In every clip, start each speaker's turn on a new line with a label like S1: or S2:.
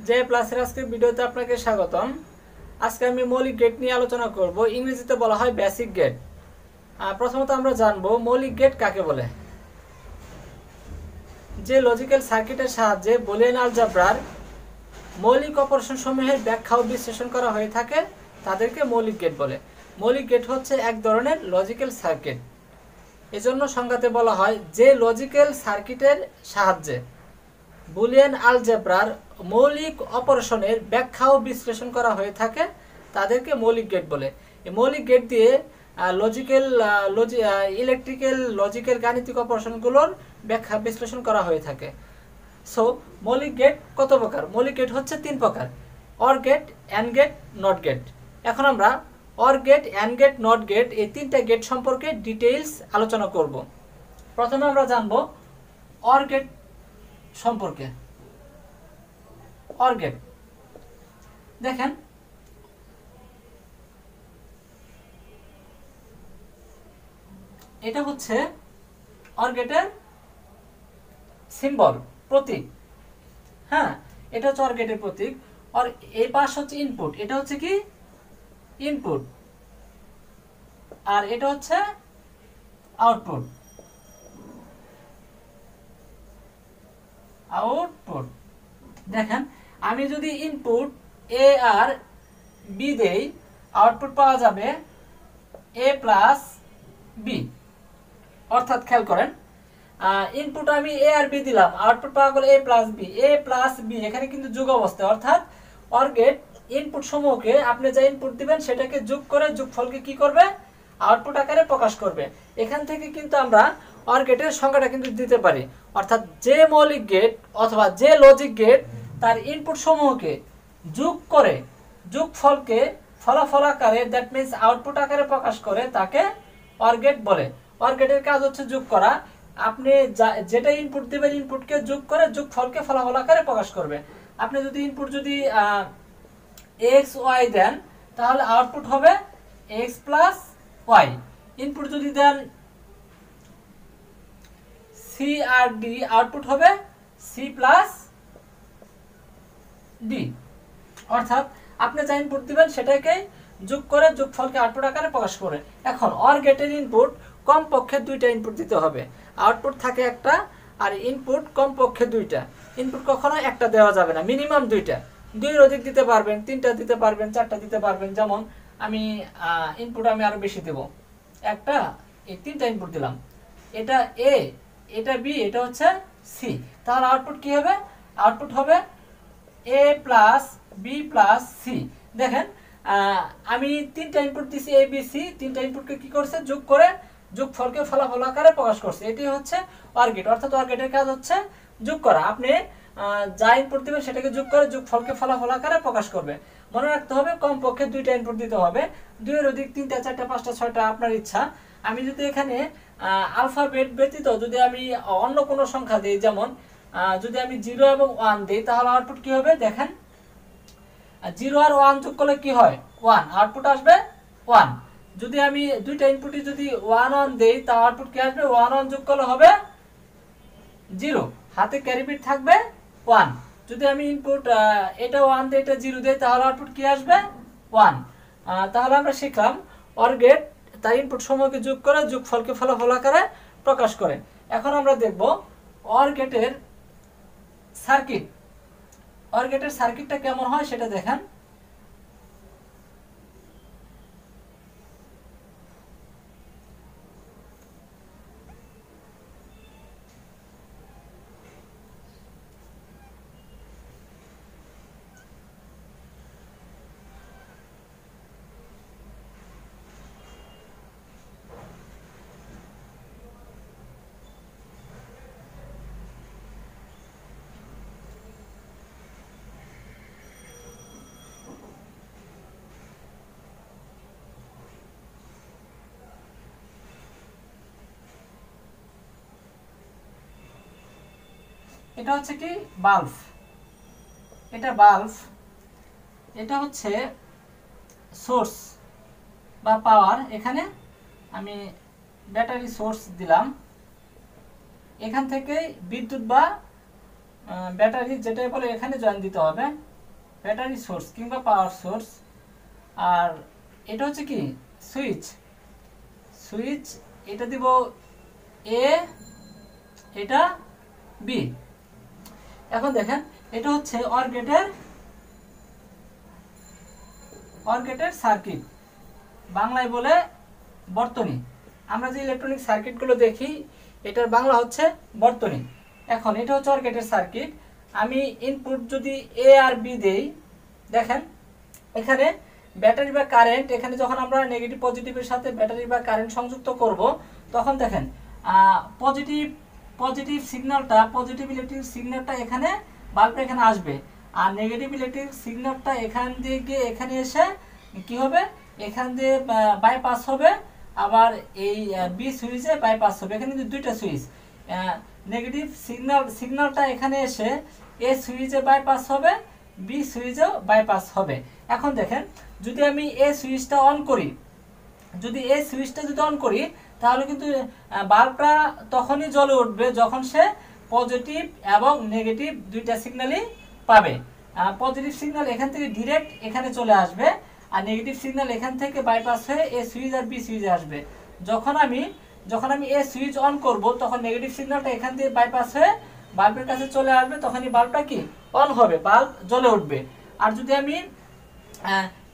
S1: J প্লাসের আজকের ভিডিওতে আপনাকে স্বাগতম। আজকে আমি মৌলিক গেট নিয়ে আলোচনা করব। ইংরেজিতে বলা হয় বেসিক গেট। প্রথমত আমরা জানবো মৌলিক গেট কাকে বলে। যে লজিক্যাল সার্কিটের সাহায্যে বুলিয়ান আলজেব্রার মৌলিক অপারেশন সমূহের ব্যাখ্যা ও বিশ্লেষণ করা হয়ে থাকে তাদেরকে মৌলিক গেট বলে। মৌলিক গেট হচ্ছে এক ধরনের লজিক্যাল সার্কিট। এজন্য সংজ্ঞাতে বলা হয় যে লজিক্যাল সার্কিটের সাহায্যে বুলিয়ান আলজেব্রার মৌলিক অপারেশনের ব্যাখ্যা ও বিশ্লেষণ করা হয়ে থাকে তাদেরকে মৌলিক গেট বলে। এই মৌলিক গেট দিয়ে ইলেকট্রিক্যাল লজিক্যাল গাণিতিক অপারেশনগুলোর ব্যাখ্যা বিশ্লেষণ করা হয়ে থাকে। সো মৌলিক গেট কত প্রকার? মৌলিক গেট হচ্ছে তিন প্রকার: or gate, and gate, not gate. এখন আমরা or gate, and gate, not gate এই তিনটা গেট সম্পর্কে ডিটেইলস আলোচনা করব। প্রথমে আমরা জানব অর গেট সম্পর্কে। অর গেট দেখেন, এটা হচ্ছে অর গেটের সিম্বল, প্রতীক। হ্যাঁ, এটা হচ্ছে অর গেটের প্রতীক। আর এই পাশ হচ্ছে ইনপুট, এটা হচ্ছে কি ইনপুট, আর এটা হচ্ছে আউটপুট। আউটপুট দেখেন, আমি যদি ইনপুট এ আর বি দেই, আউটপুট পাওয়া যাবে এ প্লাস বি। অর্থাৎ খেয়াল করেন, ইনপুট আমি এ আর বি দিলাম, আউটপুট পাওয়া গেল এ প্লাস বি। এ প্লাস বি এখানে কিন্তু যোগ অবস্থায়, অর্থাৎ অর গেট ইনপুট সমূহকে আপনি যা ইনপুট দিবেন সেটাকে যোগ করে যোগফলকে কি করবে? আউটপুট আকারে প্রকাশ করবে। এখান থেকে কিন্তু আমরা অর গেটের সংখ্যাটা কিন্তু দিতে পারি। অর্থাৎ যে মৌলিক গেট অথবা যে লজিক গেট তার ইনপুট সমূহকে যোগ করে যোগফলকে ফলাফল আকারে, দ্যাট মিন্স আউটপুট আকারে প্রকাশ করে, তাকে অর গেট বলে। অর গেটের কাজ হচ্ছে যোগ করা। আপনি যেটা ইনপুট দিবেন ইনপুটকে যোগ করে যোগফলকে ফলাফল আকারে প্রকাশ করবে। আপনি যদি ইনপুট যদি এক্স ওয়াই দেন তাহলে আউটপুট হবে এক্স প্লাস ওয়াই। ইনপুট যদি দেন সি আর ডি, আউটপুট হবে সি প্লাস ডি। অর্থাৎ আপনি যা ইনপুট দিবেন সেটাকে যোগ করে যোগফলকে আউটপুট আকারে প্রকাশ করে। এখন অর গেটের ইনপুট কমপক্ষে দুইটা ইনপুট দিতে হবে। আউটপুট থাকে একটা, আর ইনপুট কমপক্ষে দুইটা। ইনপুট কখনো একটা দেওয়া যাবে না, মিনিমাম দুইটা। দুইয়ের অধিক দিতে পারবেন, তিনটা দিতে পারবেন, চারটা দিতে পারবেন। যেমন আমি ইনপুট আমি আরো বেশি দেব, একটা, এই তিনটা ইনপুট দিলাম। এটা এ, এটা বি, এটা হচ্ছে সি। তাহলে আউটপুট কি হবে? আউটপুট হবে A plus B plus C. দেখেন, আমি তিনটা ইনপুট দিছি এ বি সি, তিনটা ইনপুটকে কি করছে? যোগ করে যোগফলকে ফলাফল আকারে প্রকাশ করছে। এটি হচ্ছে অর গেট। অর্থাৎ অর গেটের কাজ হচ্ছে যোগ করা। আপনি যা ইনপুট দিবেন সেটাকে যোগ করে যোগফলকে ফলাফল আকারে প্রকাশ করবে। মনে রাখতে হবে কমপক্ষে দুইটা ইনপুট দিতে হবে। দুইয়ের অধিক তিনটা, চারটা, পাঁচটা, ছয়টা আপনার ইচ্ছা। আমি যদি এখানে আলফাবেট ব্যতীত যদি আমি অন্য কোনো সংখ্যা দিই, যেমন যদি আমি 0 এবং 1 দিই, তাহলে আউটপুট কি হবে? দেখেন, 0 আর 1 যোগ করলে কি হয়? 1, আউটপুট আসবে 1। যদি আমি দুইটা ইনপুটই যদি 1 1 দেই, তা আউটপুট কি আসবে? 1 1 যোগ করলে হবে 0, হাতে ক্যারি বিট থাকবে 1। যদি আমি ইনপুট এটা 1 দেই, এটা 0 দেই, তাহলে আউটপুট কি আসবে? 1। তাহলে আমরা শিখলাম অর গেট তার ইনপুট সমূহকে যোগ করে যোগফলকে ফলাফল আকারে প্রকাশ করে। এখন আমরা দেখব অর গেটের সার্কিট। অর গেটের সার্কিটটা কেমন হয় সেটা দেখেন। এটা হচ্ছে কি বাল্ব। এটা বাল্ব, এটা হচ্ছে সোর্স বা পাওয়ার। এখানে আমি ব্যাটারি সোর্স দিলাম, এখান থেকে বিদ্যুৎ বা ব্যাটারি যেটাই বলে এখানে জয়েন দিতে হবে। ব্যাটারি সোর্স কিংবা পাওয়ার সোর্স, আর এটা হচ্ছে কি সুইচ, সুইচ এটা দিব এ, এটা বি। এখন দেখেন এটা হচ্ছে অর গেটের সার্কিট, বাংলায় বলে বর্তনী। আমরা যে ইলেকট্রনিক সার্কিটগুলো দেখি এটার বাংলা হচ্ছে বর্তনী। এখন এটা হচ্ছে অর গেটের সার্কিট। আমি ইনপুট যদি এ আর বি দেই, দেখেন এখানে ব্যাটারি বা কারেন্ট, এখানে যখন আমরা নেগেটিভ পজিটিভের সাথে ব্যাটারি বা কারেন্ট সংযুক্ত করব, তখন দেখেন পজিটিভ সিগন্যালটা, পজিটিভ ইলেকট্রিক সিগন্যালটা এখানে বাল্বটা এখানে আসবে, আর নেগেটিভ ইলেকট্রিক সিগন্যালটা এখান দিয়ে গিয়ে এখানে এসে কি হবে, এখান দিয়ে বাইপাস হবে, আবার এই বি সুইচে বাইপাস হবে। এখানে কিন্তু দুইটা সুইচ, নেগেটিভ সিগন্যালটা এখানে এসে এ সুইচে বাইপাস হবে, বি সুইচেও বাইপাস হবে। এখন দেখেন যদি আমি এ সুইচটা অন করি, যদি এই সুইচটা যদি অন করি, তাহলে কিন্তু বাল্বটা তখনই জ্বলে উঠবে যখন সে পজিটিভ এবং নেগেটিভ দুইটা সিগন্যালই পাবে। পজিটিভ সিগন্যাল এখান থেকে ডিরেক্ট এখানে চলে আসবে, আর নেগেটিভ সিগন্যাল এখান থেকে বাইপাস হয়ে এ সুইচ আর বি সুইচে আসবে। যখন আমি এ সুইচ অন করব, তখন নেগেটিভ সিগন্যালটা এখান দিয়ে বাইপাস হয়ে বাল্বের কাছে চলে আসবে, তখনই বাল্বটা কি অন হবে, বাল্ব জ্বলে উঠবে। আর যদি আমি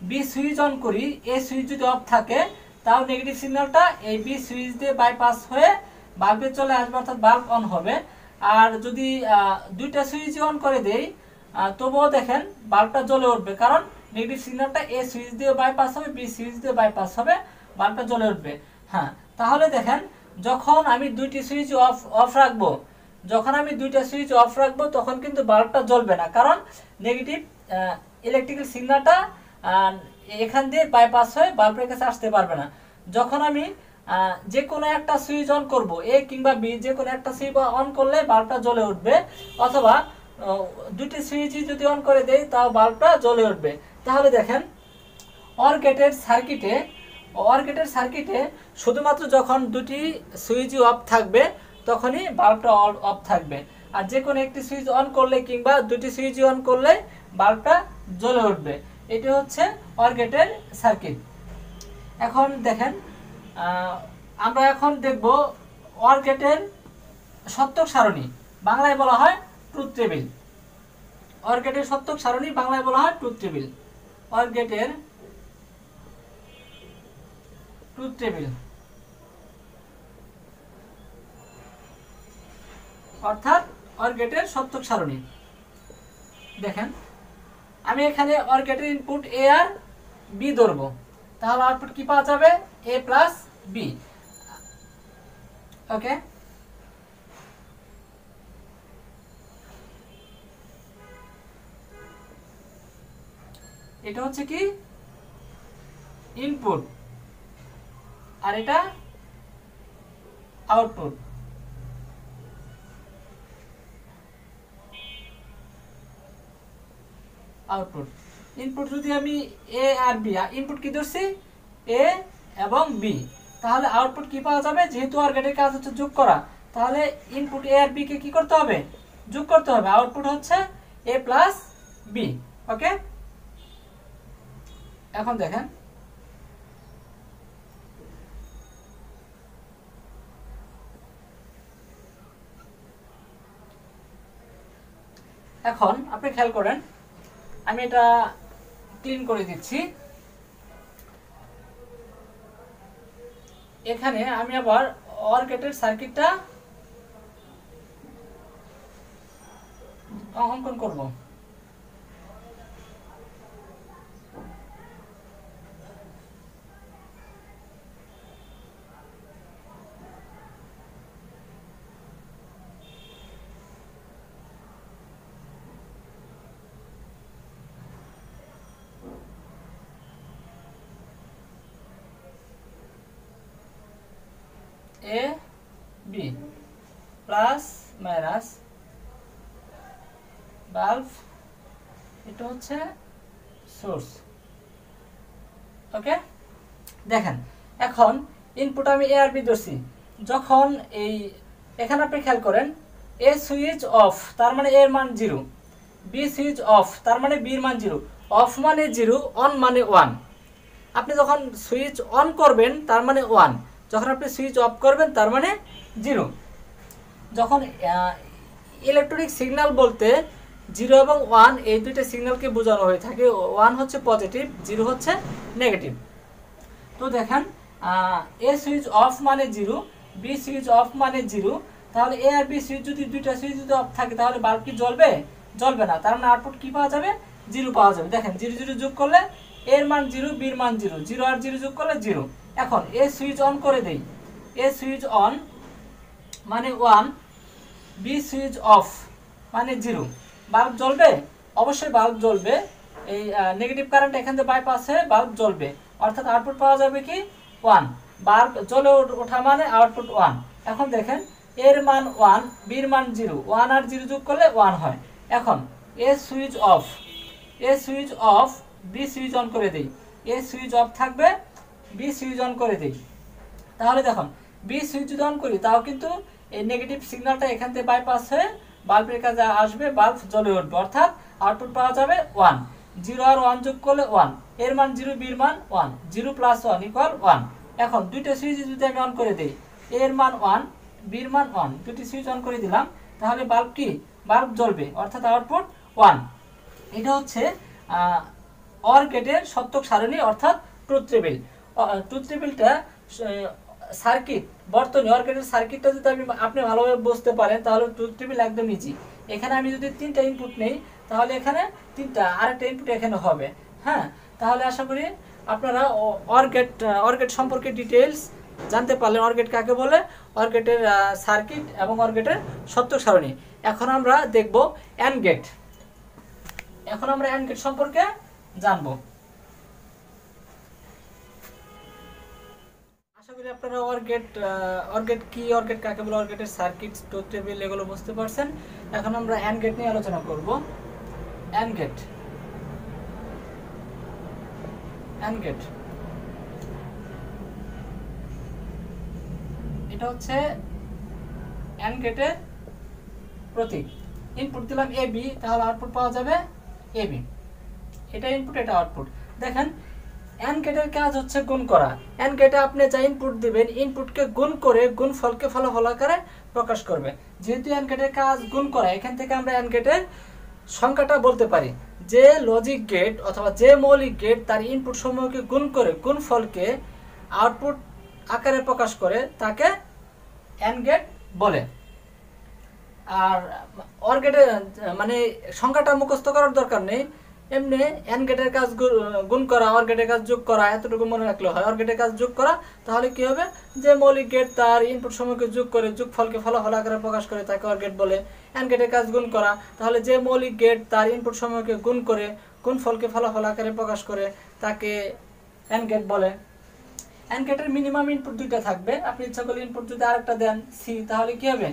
S1: বি সুইচ অন করি, এ সুইচ যদি অফ থাকে, তাও নেগেটিভ সিগন্যালটা এই বি সুইচ দিয়ে বাইপাস হয়ে বাল্বে চলে আসবে, অর্থাৎ বাল্ব অন হবে। আর যদি দুইটা সুইচ অন করে দেই, তবুও দেখেন বাল্বটা জ্বলে উঠবে, কারণ নেগেটিভ সিগন্যালটা এ সুইচ দিয়ে বাইপাস হবে, বি সুইচ দিয়ে বাইপাস হবে, বাল্বটা জ্বলে উঠবে। হ্যাঁ, তাহলে দেখেন যখন আমি দুইটি সুইচ অফ রাখবো, যখন আমি দুইটা সুইচ অফ রাখবো, তখন কিন্তু বাল্বটা জ্বলবে না, কারণ নেগেটিভ ইলেকট্রিক্যাল সিগন্যালটা এখান দিয়ে বাইপাস হয়ে বাল্বের কাছে আসতে পারবে না। যখন আমি যে কোনো একটা সুইচ অন করব, এ কিংবা বি, যে কোনো একটা সুইচ অন করলে বাল্বটা জ্বলে উঠবে, অথবা দুটি সুইচই যদি অন করে দেই তাও বাল্বটা জ্বলে উঠবে। তাহলে দেখেন অর গেটের সার্কিটে শুধুমাত্র যখন দুটি সুইচই অফ থাকবে তখনই বাল্বটা অফ থাকবে, আর যে কোনো একটি সুইচ অন করলে কিংবা দুটি সুইচই অন করলে বাল্বটা জ্বলে উঠবে। এটি হচ্ছে অর গেটের সার্কিট। এখন দেখেন আমরা এখন দেখব অর গেটের সত্যক সারণী, বাংলায় বলা হয় ট্রুথ টেবিল। অর গেটের সত্যক সারণী বাংলায় বলা হয় ট্রুথ টেবিল। অর গেটের ট্রুথ টেবিল অর্থাৎ অর গেটের সত্যক সারণী। দেখেন আমি এখানে অর গেটের ইনপুট এ আর বি ধরবো, তাহলে আউটপুট কি পাওয়া যাবে, এ প্লাস বি। ওকে, এটা হচ্ছে কি ইনপুট, আর এটা আউটপুট। আউটপুট ইনপুট যদি আমি এ আর বি, ইনপুট কি ধরছি এ এবং বি, তাহলে আউটপুট কি পাওয়া যাবে, যেহেতু অর গেটের কাজ হচ্ছে যোগ করা, তাহলে ইনপুট এ আর বি কে কি করতে হবে, যোগ করতে হবে। আউটপুট হচ্ছে এ প্লাস বি। ওকে, এখন দেখেন এখন আপনি খেয়াল করেন, আমি এটা ক্লিন করে দিচ্ছি। এখানে আমি আবার অর গেটের সার্কিটটা অঙ্কন করব। A B plus minus bulb, এটা হচ্ছে সোর্স। ওকে, দেখেন এখন ইনপুট আমি এ আর বি ধরছি, যখন এই এখানে আপনি খেয়াল করেন এ সুইচ অফ, তার মানে এর মান 0, বি সুইচ অফ, তার মানে বির মান 0, অফ মানে 0, অন মানে 1। আপনি যখন সুইচ অন করবেন তার মানে 1, যখন আপনি সুইচ অফ করবেন তার মানে 0। যখন ইলেকট্রনিক সিগন্যাল বলতে 0 এবং 1 এই দুইটা সিগন্যালকে বোঝানো হয়ে থাকে। 1 হচ্ছে পজিটিভ, 0 হচ্ছে নেগেটিভ। তো দেখেন এ সুইচ অফ মানে 0, বি সুইচ অফ মানে 0। তাহলে এ আর বি সুইচ যদি দুইটা সুইচ যদি অফ থাকে তাহলে বাল্ব কি জ্বলবে? জ্বলবে না। তার মানে আউটপুট কি পাওয়া যাবে? 0 পাওয়া যাবে। দেখেন 0 0 যোগ করলে এর মান 0, বির মান 0, 0 আর 0 যোগ করলে 0। এখন এ সুইচ অন করে দেই, এ সুইচ অন মানে 1, বি সুইচ অফ মানে 0। বাল্ব জ্বলবে? অবশ্যই বাল্ব জ্বলবে। এই নেগেটিভ কারেন্ট এখান থেকে বাইপাস হয়ে বাল্ব জ্বলবে, অর্থাৎ আউটপুট পাওয়া যাবে কি 1। বাল্ব জ্বলে ওঠা মানে আউটপুট 1। এখন দেখেন এর মান 1, বির মান 0, 1 আর 0 যোগ করলে 1 হয়। এখন A switch off, A switch off, B switch on করে দেই। এ সুইচ অফ থাকবে, বি সুইচ অন করে দেই। তাহলে দেখুন বি সুইচ যদি অন করি তাও কিন্তু এই নেগেটিভ সিগন্যালটা এখান থেকে বাইপাস হয়ে বাল্বের কাছে আসবে, বাল্ব জ্বলে উঠবে, অর্থাৎ আউটপুট পাওয়া যাবে 1। 0 আর 1 যোগ করলে 1, এর মান 0, বির মান 1, 0 প্লাস 1 ইকুয়াল 1। এখন দুইটা সুইচ যদি আমি অন করে দিই, এর মান 1, বির মান 1, দুটি সুইচ অন করে দিলাম, তাহলে বাল্ব কি? বাল্ব জ্বলবে, অর্থাৎ আউটপুট 1। এটা হচ্ছে অর গেটের সত্যক সারণী, অর্থাৎ ট্রুথ টেবিল। ট্রুথ টেবিলটা সার্কিট, বর্তনী অর গেটের সার্কিটটা যদি আপনি ভালোভাবে বুঝতে পারেন তাহলে ট্রুথ টেবিল একদম ইজি। এখানে আমি যদি 3টা ইনপুট নেই তাহলে এখানে 3টা, আরেকটা ইনপুট এখানে হবে। হ্যাঁ, তাহলে আশা করি আপনারা অর গেট সম্পর্কে ডিটেইলস জানতে পারলেন। অর গেট কাকে বলে, অর গেটের সার্কিট এবং অর গেটের সত্যক সারণী। এখন আমরা দেখব অ্যান্ড গেট। এখন আমরা অ্যান্ড গেট সম্পর্কে জানবো। আশা করি আপনারা অর গেট কি, অর গেট কাকে বলে, অর গেটের সার্কিট, ট্রুথ টেবিল এগুলো বুঝতে পারছেন। এখন আমরা অ্যান্ড গেট নিয়ে আলোচনা করব। অ্যান্ড গেট, অ্যান্ড গেট এটা হচ্ছে অ্যান্ড গেটের প্রতীক। ইনপুট দিলাম এ বি, তাহলে আউটপুট পাওয়া যাবে এ বি। এটা ইনপুট, এটা আউটপুট। দেখেন অ্যান্ড গেটের কাজ হচ্ছে গুণ করা। অ্যান্ড গেটে আপনি যা ইনপুট দিবেন, ইনপুটকে গুণ করে গুণফলকে ফলাফল আকারে প্রকাশ করবে। যেহেতু অ্যান্ড গেটের কাজ গুণ করা, এখান থেকে আমরা অ্যান্ড গেটের সংখ্যাটা বলতে পারি। যে লজিক গেট অথবা যে মৌলিক গেট তার ইনপুট সমূহকে গুণ করে গুণফলকে আউটপুট আকারে প্রকাশ করে তাকে অ্যান্ড গেট বলে। আর অর গেটের মানে সংখ্যাটা মুখস্থ করার দরকার নেই, এমনি অ্যান্ড গেটের কাজ গুণ করা, অর গেটের কাজ যোগ করা, এতটুকু মনে রাখলে হয়। অর গেটের কাজ যোগ করা, তাহলে কি হবে, যে মৌলিক গেট তার ইনপুট সমূহকে যোগ করে যোগফলকে ফলাফল আকারে প্রকাশ করে তাকে অর গেট বলে। অ্যান্ড গেটের কাজ গুণ করা, তাহলে যে মৌলিক গেট তার ইনপুট সমূহকে গুণ করে গুণফলকে ফলাফল আকারে প্রকাশ করে তাকে অ্যান্ড গেট বলে। অ্যান্ড গেটের মিনিমাম ইনপুট 2টা থাকবে। আপনি ইচ্ছা করলে ইনপুট যদি আরেকটা দেন সি, তাহলে কি হবে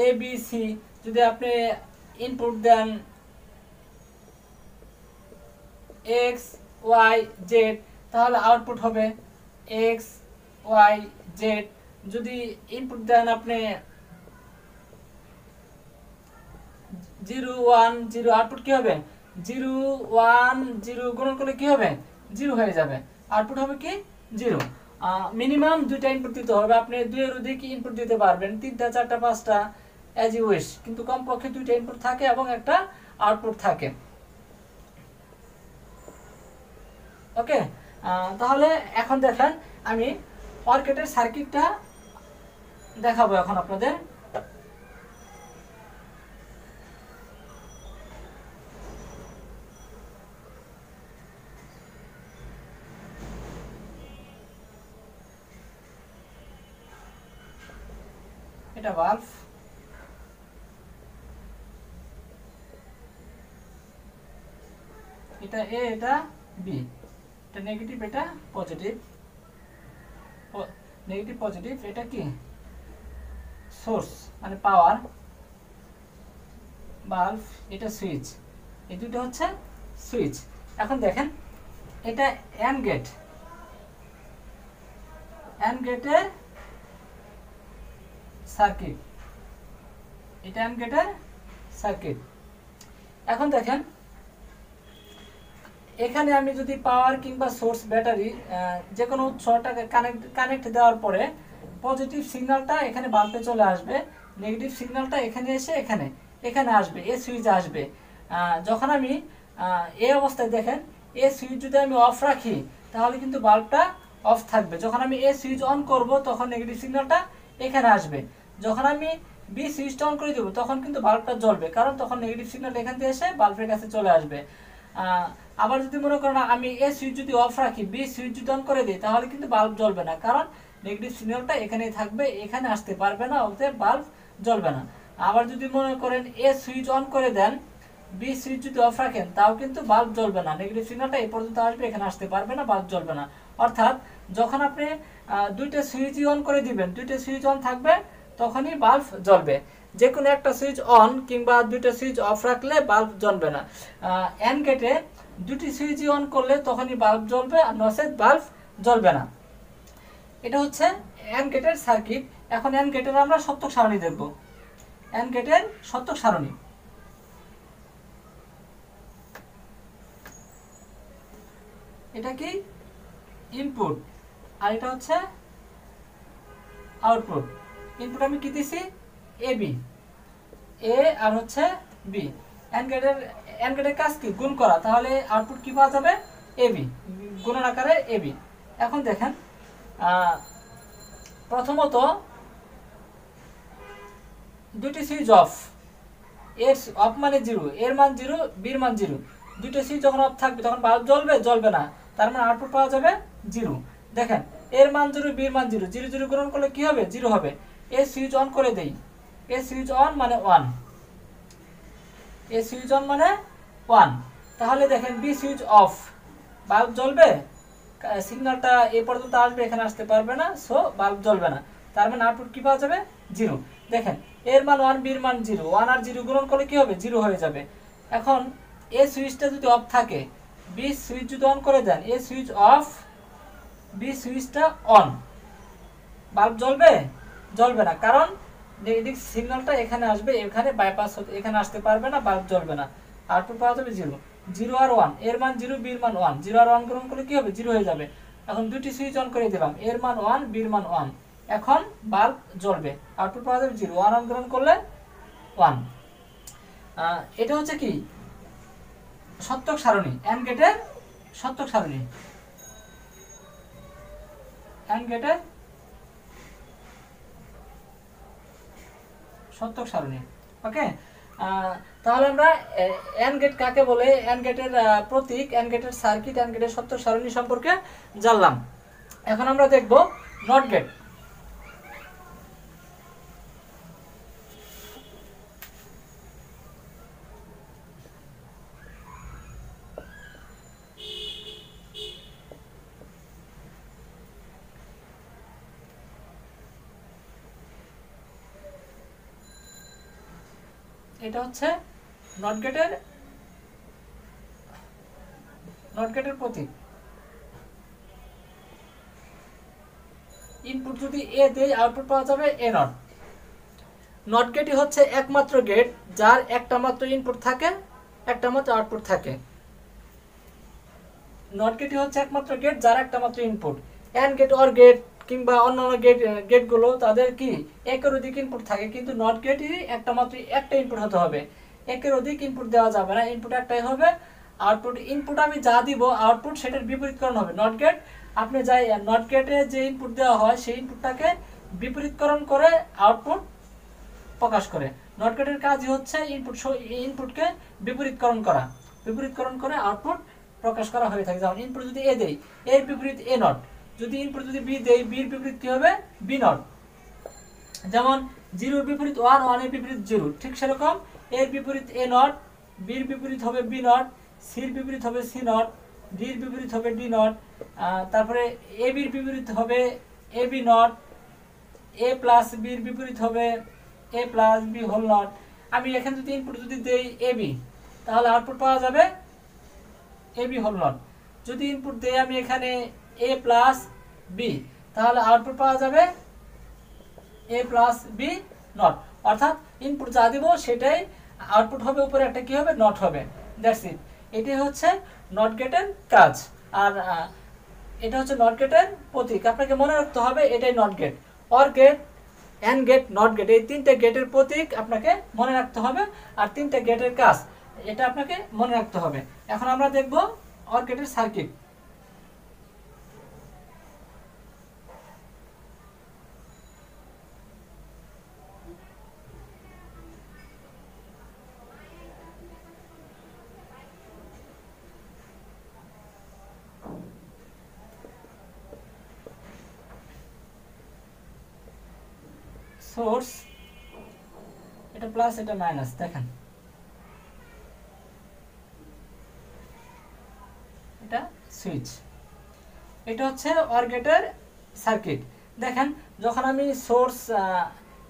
S1: এ বি সি। যদি আপনি ইনপুট দেন এক্স ওয়াই জেড, তাহলে আউটপুট হবে এক্স ওয়াই জেড। যদি ইনপুট দেন আপনি 0 1 0, আউটপুট কি হবে 0 1 0, গুণন করলে কি হবে 0 হয়ে যাবে, আউটপুট হবে কি 0। মিনিমাম 2টা ইনপুট দিতে হবে। আপনি 2 এর অধিক ইনপুট দিতে পারবেন, 3টা 4টা 5টা অ্যাজ ইউ উইশ, কিন্তু কমপক্ষে 2টা ইনপুট থাকে এবং একটা আউটপুট থাকে। ওকে, তাহলে এখন দেখেন আমি অর গেটের সার্কিটটা দেখাবো এখন আপনাদের। এটা ভালভ, এটা এ, এটা বি, এটা নেগেটিভ, এটা পজিটিভ, নেগেটিভ পজিটিভ। এটা কি সোর্স মানে পাওয়ার বাল্ব, এটা সুইচ, এই দুটো হচ্ছে সুইচ। এখন দেখেন এটা অ্যান্ড গেট, অ্যান্ড গেটের সার্কিট, এটা অ্যান্ড গেটের সার্কিট। এখন দেখেন এখানে আমি যদি পাওয়ার কিংবা সোর্স ব্যাটারি যে কোনো উৎসটাকে কানেক্ট দেওয়ার পরে পজিটিভ সিগন্যালটা এখানে বাল্বে চলে আসবে, নেগেটিভ সিগন্যালটা এখানে এসে এখানে আসবে, এ সুইচে আসবে। যখন আমি এই অবস্থায় দেখেন এ সুইচ যদি আমি অফ রাখি তাহলে কিন্তু বাল্বটা অফ থাকবে। যখন আমি এ সুইচ অন করব তখন নেগেটিভ সিগন্যালটা এখানে আসবে। যখন আমি বি সুইচটা অন করে দেবো তখন কিন্তু বাল্বটা জ্বলবে, কারণ তখন নেগেটিভ সিগন্যালটা এখান থেকে এসে বাল্বের কাছে চলে আসবে। আবার যদি মনে করেন আমি এ সুইচ যদি অফ রাখি, বি সুইচ যদি অন করে দিই তাহলে কিন্তু বাল্ব জ্বলবে না, কারণ নেগেটিভ সিগন্যালটা এখানেই থাকবে, এখানে আসতে পারবে না, ওতে বাল্ব জ্বলবে না। আবার যদি মনে করেন এ সুইচ অন করে দেন, বি সুইচ যদি অফ রাখেন তাও কিন্তু বাল্ব জ্বলবে না, নেগেটিভ সিগন্যালটা এই পর্যন্ত আসবে, এখানে আসতে পারবে না, বাল্ব জ্বলবে না। অর্থাৎ যখন আপনি দুইটা সুইচই অন করে দিবেন, দুইটা সুইচ অন থাকবে তখনই বাল্ব জ্বলবে। যে কোনো একটা সুইচ অন কিংবা দুইটা সুইচ অফ রাখলে বাল্ব জ্বলবে না। এন্ড গেটে দুটি সুইচই অন করলে তখনই বাল্ব জ্বলবে, আর নচেত বাল্ব জ্বলবে না। এটা হচ্ছে এন্ড গেটের সার্কিট। এখন এন্ড গেটের আমরা সত্যক সারণী দেখব। এন্ড গেটের সত্যক সারণী, এটা কি ইনপুট আর এটা হচ্ছে আউটপুট। ইনপুট আমি কি দিছি এ বি, এ আর হচ্ছে বি। এন্ড গেটের কাজ কি গুণ করা, তাহলে আউটপুট কি পাওয়া যাবে এ বি, গুণন আকারে এ বি। এখন দেখেন প্রথমত দুটি সুইচ অফ, এর অফ মানে 0, এর মান 0, বির মান 0। দুটো সুইচ যখন অফ থাকবে তখন বাল্ব জ্বলবে না, তার মানে আউটপুট পাওয়া যাবে 0। দেখেন এর মান 0, বির মান 0, 0 0 গুণন করলে কি হবে 0 হবে। এ সুইচ অন করে দেই, এ সুইচ অন মানে 1, এ সুইচ অন মানে 1। তাহলে দেখেন বি সুইচ অফ, বাল্ব জ্বলবে, সিগন্যালটা এই পর্যন্ত আসবে, এখানে আসতে পারবে না, সো বাল্ব জ্বলবে না, তার মানে আউটপুট কি পাওয়া যাবে 0। দেখেন এর মান 1, বির মান 0, 1 আর 0 গুণন করলে কি হবে 0 হয়ে যাবে। এখন এ সুইচটা যদি অফ থাকে, বি সুইচ যদি অন করে দেন, এ সুইচ অফ, বি সুইচটা অন, বাল্ব জ্বলবে না, কারণ নেগেটিভ সিগন্যালটা এখানে আসবে, এখানে বাইপাস হতে এখানে আসতে পারবে না, বাল্ব জ্বলবে না। আউটপুট পাওয়া যাবে 0। 0 আর 1, এর মান 0, বির মান 1, 0 আর 1 গ্রহণ করলে কি হবে 0 হয়ে যাবে। এখন দুটি সুইচ অন করে দিলাম, এর মান 1, বির মান 1, এখন বাল্ব জ্বলবে, আউটপুট পাওয়া যাবে 0। 1 গ্রহণ করলে 1। এটা হচ্ছে কি সত্যক সারণী, এন্ড গেটের সত্যক সারণী, এন্ড গেটের সত্যক সারণী। ওকে, তাহলে আমরা এন্ড গেট কাকে বলে, এন্ড গেটের প্রতীক, এন্ড গেটের সার্কিট, এন্ড গেটের সত্যক সারণী সম্পর্কে জানলাম। এখন আমরা দেখব নট গেট। এটা হচ্ছে নট গেটের প্রতীক। ইনপুট যদি এ দেই আউটপুট পাওয়া যাবে এ নট। নট গেটই হচ্ছে একমাত্র গেট যার একটা মাত্র ইনপুট থাকে, একটা মাত্র আউটপুট থাকে। নট গেটই হচ্ছে একমাত্র গেট যার একটা মাত্র input. And gate, or gate কিংবা অন্যান্য গেটগুলো তাদের কি একের অধিক ইনপুট থাকে, কিন্তু নট গেটেরই একটা মাত্র একটা ইনপুট হতে হবে, একের অধিক ইনপুট দেওয়া যাবে না, ইনপুট একটাই হবে। আউটপুট, ইনপুট আমি যা দিব আউটপুট সেটার বিপরীতকরণ হবে। নট গেট আপনি যাই নট গেটে যে ইনপুট দেওয়া হয় সেই ইনপুটটাকে বিপরীতকরণ করে আউটপুট প্রকাশ করে। নট গেটের কাজই হচ্ছে ইনপুটকে বিপরীতকরণ করে আউটপুট প্রকাশ করা হয়ে থাকে। যেমন ইনপুট যদি এ দেই, এর বিপরীত এ নট, যদি ইনপুট যদি বি দেই, বির বিপরীত কি হবে বি নট। যেমন 0 এর বিপরীত 1, 1 এর বিপরীত 0, ঠিক সেরকম এর বিপরীত এ নট, বির বিপরীত হবে বি নট, সির বিপরীত হবে সি নট, ডির বিপরীত হবে ডি নট, তারপরে এ বির বিপরীত হবে A B not, A plus বির বিপরীত হবে A plus B whole not. আমি এখানে যদি ইনপুট যদি দেই এ বি, তাহলে আউটপুট পাওয়া যাবে এ বি হোল নট। যদি ইনপুট দেই আমি এখানে এ প্লাস বি, তাহলে আউটপুট পাওয়া যাবে এ প্লাস বি নট। অর্থাৎ ইনপুট যা দিব সেটাই আউটপুট হবে, উপরে একটা কি হবে, নট হবে। That's it. এটি হচ্ছে নট গেটের কাজ। আর এটা হচ্ছে নট গেটের প্রতীক। আপনাকে মনে রাখতে হবে এটাই not gate. Or gate, and gate, not gate, এই তিনটে গেটের প্রতীক আপনাকে মনে রাখতে হবে। আর তিনটে গেটের কাজ এটা আপনাকে মনে রাখতে হবে। এখন আমরা দেখব অর গেটের সার্কিট। সোর্স, এটা প্লাস এটা মাইনাস, দেখেন এটা সুইচ। এটা হচ্ছে অর গেটের সার্কিট। দেখেন যখন আমি সোর্স,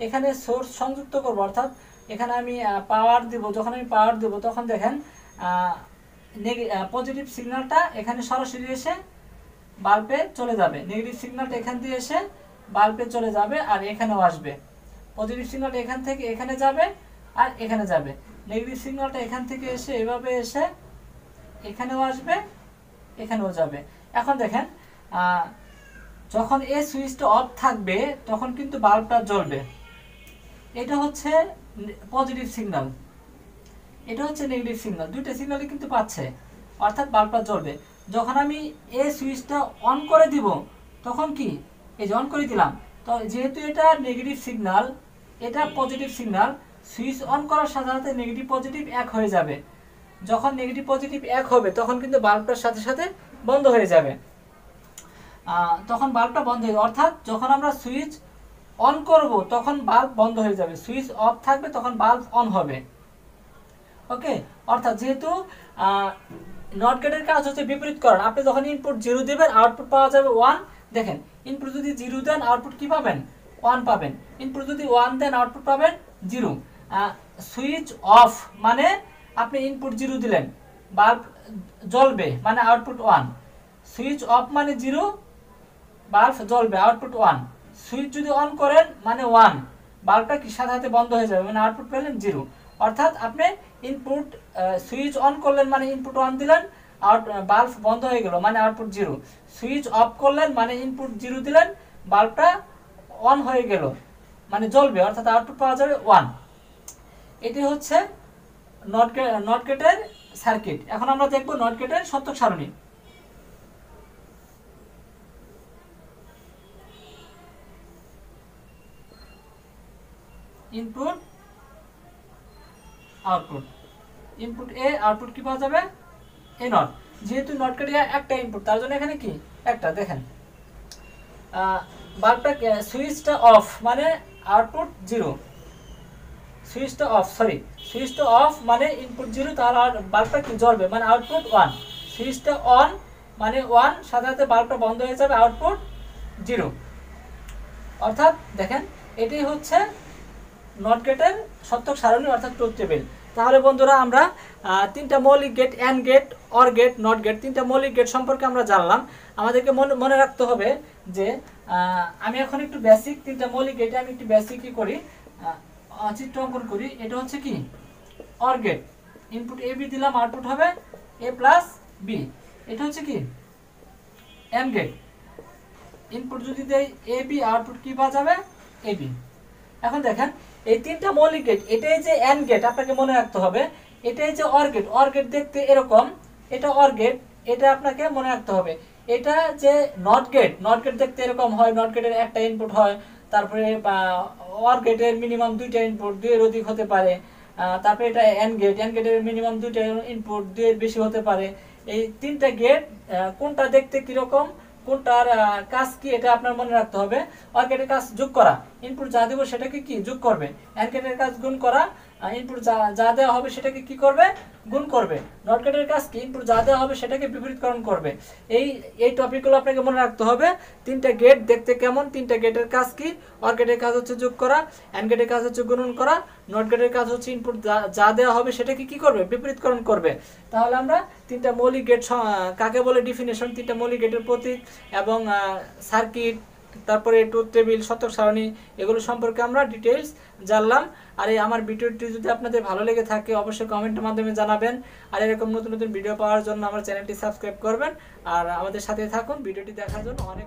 S1: এখানে সোর্স সংযুক্ত করব, অর্থাৎ এখানে আমি পাওয়ার দিব, যখন আমি পাওয়ার দেব তখন দেখেন পজিটিভ সিগন্যালটা এখানে সরাসরি এসে বাল্বে চলে যাবে, নেগেটিভ সিগন্যালটা এখান দিয়ে এসে বাল্বে চলে যাবে, আর এখানেও আসবে। পজিটিভ সিগন্যালটা এখান থেকে এখানে যাবে আর এখানে যাবে, নেগেটিভ সিগন্যালটা এখান থেকে এসে এভাবে এসে এখানেও আসবে, এখানেও যাবে। এখন দেখেন যখন এই সুইচটা অফ থাকবে তখন কিন্তু বাল্বটা জ্বলবে। এটা হচ্ছে পজিটিভ সিগন্যাল, এটা হচ্ছে নেগেটিভ সিগন্যাল, দুইটা সিগন্যালই কিন্তু পাচ্ছে, অর্থাৎ বাল্বটা জ্বলবে। যখন আমি এই সুইচটা অন করে দিব তখন কি, এই যে অন করে দিলাম, তো যেহেতু এটা নেগেটিভ সিগন্যাল, এটা পজিটিভ সিগন্যাল, সুইচ অন করার সাথে সাথে নেগেটিভ পজিটিভ এক হয়ে যাবে। যখন নেগেটিভ পজিটিভ এক হবে তখন কিন্তু বাল্বটার সাথে সাথে বন্ধ হয়ে যাবে, তখন বাল্বটা বন্ধ হয়ে যাবে। অর্থাৎ যখন আমরা সুইচ অন করব তখন বাল্ব বন্ধ হয়ে যাবে, সুইচ অফ থাকবে তখন বাল্ব অন হবে। ওকে, অর্থাৎ যেহেতু নট গেটের কাজ হচ্ছে বিপরীতকরণ। আপনি যখন ইনপুট 0 দিবেন আউটপুট পাওয়া যাবে 1। দেখেন ইনপুট যদি 0 দেন আউটপুট কি পাবেন, 1 পাবেন। ইনপুট যদি 1 দেন আউটপুট পাবেন 0। সুইচ অফ মানে আপনি ইনপুট 0 দিলেন, বাল্ব জ্বলবে মানে আউটপুট 1। সুইচ অফ মানে 0, বাল্ব জ্বলবে, আউটপুট 1। সুইচ যদি অন করেন মানে 1, বাল্বটা কি সাথে সাথে বন্ধ হয়ে যাবে, মানে আউটপুট পেলেন 0। অর্থাৎ আপনি ইনপুট সুইচ অন করলেন মানে ইনপুট 1 দিলেন, বাল্ব বন্ধ হয়ে গেল মানে আউটপুট 0। সুইচ অফ করলেন মানে ইনপুট 0 দিলেন, বাল্বটা অন হয়ে গেল মানে জ্বলবে, অর্থাৎ আউটপুট পাওয়া যাবে 1। এটি হচ্ছে নট গেটের সার্কিট। এখন আমরা দেখব নট গেটের সত্যক সারণী। ইনপুট আউটপুট, ইনপুট এ, আউটপুট কি পাওয়া যাবে, এ নট। যেহেতু নট গেটে একটা ইনপুট তার জন্য এখানে কি একটা, দেখেন বাল্বটা সুইচটা অফ মানে আউটপুট 0, সুইচটা অফ, সুইচটা অফ মানে ইনপুট 0, তাহলে বাল্বটা কি জ্বলবে মানে আউটপুট 1। সুইচটা অন মানে 1, সাথে সাথে বাল্বটা বন্ধ হয়ে যাবে, আউটপুট 0। অর্থাৎ দেখেন এটাই হচ্ছে নট গেটের সত্যক সারণী, অর্থাৎ ট্রুথ টেবিল। তাহলে বন্ধুরা আমরা তিনটা মৌলিক gate, and gate, or gate, not gate, তিনটা মৌলিক গেট সম্পর্কে আমরা জানলাম। আমাদেরকে মনে রাখতে হবে যে আমি এখন একটু বেসিক, তিনটা মৌলিক গেটে আমি একটু বেসিকই করি, চিত্র অঙ্কন করি। এটা হচ্ছে কি or gate, input A B দিলাম, আউটপুট হবে এ প্লাস বি। এটা হচ্ছে কি অ্যান্ড গেট, ইনপুট যদি দেই এ বি, আউটপুট কি পাওয়া যাবে, এ বি। এখন দেখেন এই তিনটা মৌলিক গেট, এটাই যে অ্যান্ড গেট আপনাকে মনে রাখতে হবে, এটাই যে অর গেট। অর গেট দেখতে এরকম, এটা অর গেট, এটা আপনাকে মনে রাখতে হবে। এটা যে নট গেট, নট গেট দেখতে এরকম হয়, নট গেটের একটা ইনপুট হয়, তারপরে অর গেটের মিনিমাম দুইটা ইনপুট, 2 এর অধিক হতে পারে। তারপরে এটা অ্যান্ড গেট, অ্যান্ড গেটের মিনিমাম দুইটা ইনপুট, 2 এর বেশি হতে পারে। এই তিনটা গেট কোনটা দেখতে কিরকম, কোনটার কাজ কি, এটা আপনার মনে রাখতে হবে। অর গেটের কাজ যোগ করা, ইনপুট যা দেব সেটাকে কি যোগ করবে। অ্যান্ড গেটের কাজ গুণ করা, ইনপুট যা দেওয়া হবে সেটাকে কি করবে, গুণ করবে। নট গেটের কাজ কি, ইনপুট যা দেওয়া হবে সেটাকে বিপরীতকরণ করবে। এই টপিকগুলো আপনাকে মনে রাখতে হবে। তিনটা গেট দেখতে কেমন, তিনটা গেটের কাজ কি, অর গেটের কাজ হচ্ছে যোগ করা, অ্যান্ড গেটের কাজ হচ্ছে গুণন করা, নট গেটের কাজ হচ্ছে ইনপুট যা দেওয়া হবে সেটাকে কি করবে, বিপরীতকরণ করবে। তাহলে আমরা তিনটা মৌলিক গেট কাকে বলে, ডিফিনেশন, তিনটা মৌলিক গেটের প্রতীক এবং সার্কিট, তারপরে ট্রুথ টেবিল, শতক সারণী, এগুলো সম্পর্কে আমরা ডিটেইলস জানলাম। আর এই আমার ভিডিওটি যদি আপনাদের ভালো লেগে থাকে অবশ্যই কমেন্টের মাধ্যমে জানাবেন। আর এরকম নতুন নতুন ভিডিও পাওয়ার জন্য আমার চ্যানেলটি সাবস্ক্রাইব করবেন আর আমাদের সাথে থাকুন। ভিডিওটি দেখার জন্য অনেক